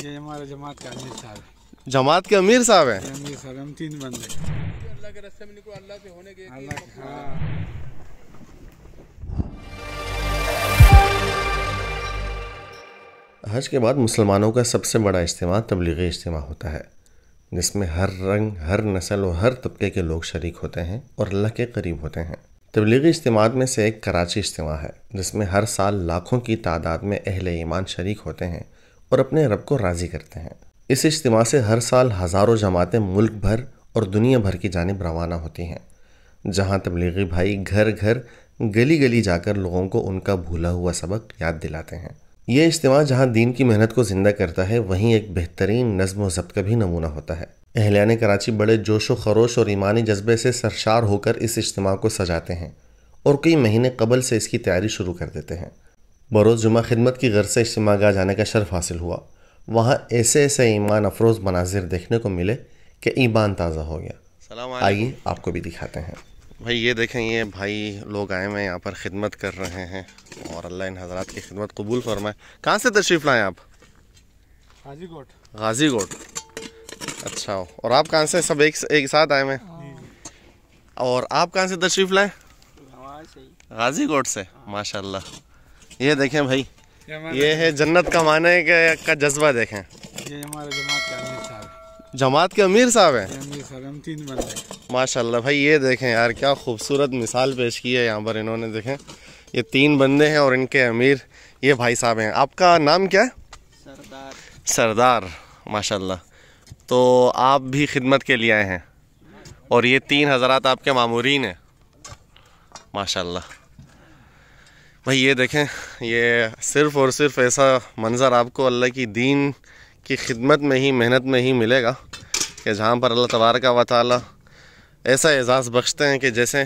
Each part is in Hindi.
ये हमारे जमात का अमीर साहब है। जमात के अमीर साहब हैं? अमीर साहब, हम 3 बंदे। अल्लाह के रास्ते में निकलो, अल्लाह से होने के हज के बाद मुसलमानों का सबसे बड़ा इज्तिमा तबलीगी इज्तिमा होता है, जिसमें हर रंग, हर नस्ल और हर तबके के लोग शरीक होते हैं और अल्लाह के करीब होते हैं। तबलीगी इज्तिमात में से एक कराची इज्तिमा है, जिसमें हर साल लाखों की तादाद में अहले ईमान शरीक होते हैं और अपने रब को राज़ी करते हैं। इस इज्तिमा से हर साल हज़ारों जमातें मुल्क भर और दुनिया भर की जानिब रवाना होती हैं, जहाँ तबलीगी भाई घर घर, गली गली जाकर लोगों को उनका भूला हुआ सबक याद दिलाते हैं। ये इज्तिमा जहाँ दीन की मेहनत को ज़िंदा करता है, वहीं एक बेहतरीन नज़्म व ज़ब्त का भी नमूना होता है। अहलियान कराची बड़े जोश व खरोश और ईमानी जज्बे से सरशार होकर इस इज्तिमा को सजाते हैं और कई महीने कबल से इसकी तैयारी शुरू कर देते हैं। बरोज़ जुमा खिदमत की गर्ज से इज्तिमा गाह जाने का शर्फ हासिल हुआ। वहाँ ऐसे ऐसे ईमान अफरोज़ मनाजिर देखने को मिले कि ईमान ताज़ा हो गया। आइए आपको भी दिखाते हैं। भाई ये देखें, ये भाई लोग आए हुए यहाँ पर खिदमत कर रहे हैं और अल्लाह इन हज़रात की खिदमत कबूल फरमाए। कहाँ से तशरीफ़ लाएँ आप? गाजीकोट। गाजीकोट, अच्छा। और आप कहाँ से? सब एक साथ आए हैं। और आप कहाँ से तशरीफ़ लाए? गाजीकोट से, माशाल्लाह। ये देखें भाई, ये है जन्नत कमाने का जज्बा। देखें, ये हमारे जमात का अमीर साहब है। जमात के अमीर साहब हैं? अमीर साहब, हम 3 बंदे। माशाल्लाह भाई, ये देखें यार, क्या खूबसूरत मिसाल पेश की है यहाँ पर इन्होंने। देखें, ये 3 बंदे हैं और इनके अमीर ये भाई साहब हैं। आपका नाम क्या है? सरदार। सरदार, माशाल्लाह। तो आप भी खिदमत के लिए आए हैं और ये 3 हज़रात आपके मामूरीन हैं, माशाल्लाह। भाई ये देखें, ये सिर्फ़ और सिर्फ ऐसा मंज़र आपको अल्लाह की दीन की खिदमत में ही, मेहनत में ही मिलेगा कि जहाँ पर अल्लाह तबारक व तआला ऐसा एज़ाज़ बख्शते हैं कि जैसे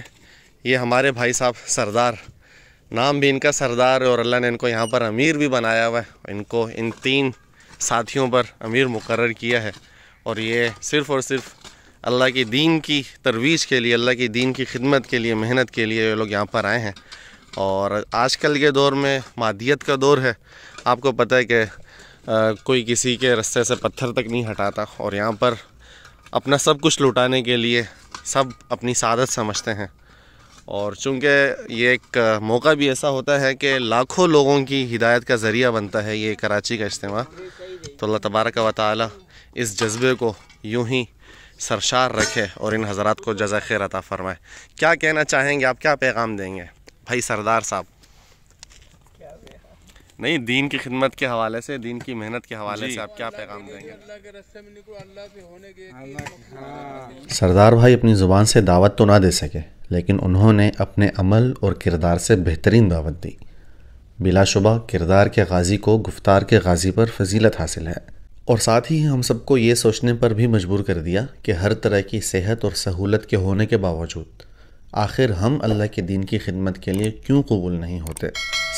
ये हमारे भाई साहब सरदार, नाम भी इनका सरदार है और अल्लाह ने इनको यहाँ पर अमीर भी बनाया हुआ है। इनको इन 3 साथियों पर अमीर मुकर्रर किया है और ये सिर्फ़ और सिर्फ अल्लाह की दीन की तरवीज के लिए, अल्लाह की दीन की खिदमत के लिए, मेहनत के लिए ये लोग यहाँ पर आए हैं। और आजकल के दौर में मादियत का दौर है। आपको पता है कि कोई किसी के रास्ते से पत्थर तक नहीं हटाता और यहाँ पर अपना सब कुछ लुटाने के लिए सब अपनी सादत समझते हैं। और चूँकि ये एक मौका भी ऐसा होता है कि लाखों लोगों की हिदायत का ज़रिया बनता है ये कराची का इज्तिमा, तो अल्लाह तबारक व तआला इस जज्बे को यूं ही सरशार रखे और इन हज़रात को जज़ा खैर अता फ़रमाए। क्या कहना चाहेंगे आप, क्या पैगाम देंगे भाई सरदार साहब? नहीं, दीन की खिदमत के हवाले से, दीन की मेहनत के हवाले से आप क्या पैगाम देंगे? अल्लाह के रास्ते में निकलो, अल्लाह से होने के सरदार भाई अपनी ज़ुबान से दावत तो ना दे सके, लेकिन उन्होंने अपने अमल और किरदार से बेहतरीन दावत दी। बिलाशुबा किरदार के गाजी को गुफ्तार के गाजी पर फजीलत हासिल है और साथ ही हम सबको ये सोचने पर भी मजबूर कर दिया कि हर तरह की सेहत और सहूलत के होने के बावजूद आखिर हम अल्लाह के दीन की खिदमत के लिए क्यों कबूल नहीं होते।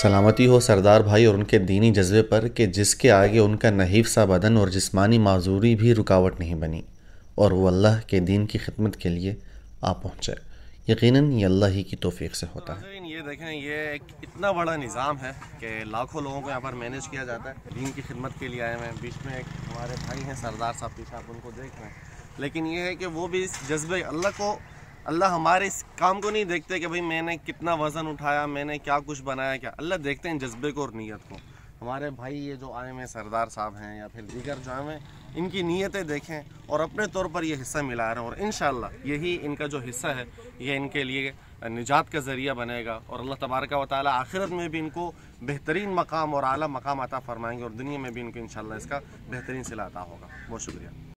सलामती हो सरदार भाई और उनके दीनी जज्बे पर कि जिसके आगे उनका नहीफ सा बदन और जिस्मानी माजूरी भी रुकावट नहीं बनी और वो अल्लाह के दीन की खिदमत के लिए आ पहुँचे। यकीनन ये अल्लाह ही की तौफीक से होता है। ये देखें, ये एक इतना बड़ा निज़ाम है कि लाखों लोगों को यहाँ पर मैनेज किया जाता है। दीन की खिदमत के लिए आए हुए हैं। बीच में एक हमारे भाई हैं सरदार साहब, पीछे आप उनको देख रहे हैं। लेकिन ये है कि वो भी इस जज्बे अल्लाह हमारे इस काम को नहीं देखते कि भाई मैंने कितना वज़न उठाया, मैंने क्या कुछ बनाया, क्या। अल्लाह देखते हैं जज्बे को और नीयत को। हमारे भाई ये जो आए हुए सरदार साहब हैं या फिर दीगर जो आए हुए, इनकी नीयतें देखें और अपने तौर पर ये हिस्सा मिला रहे हैं और इंशाअल्लाह यही इनका जो हिस्सा है ये इनके लिए निजात का ज़रिया बनेगा और अल्लाह तबारक व तआला आखिरत में भी इनको बेहतरीन मकाम और आला मकाम अता फरमाएंगे और दुनिया में भी इनको इंशाअल्लाह इसका बेहतरीन सिला अता होगा। बहुत शुक्रिया।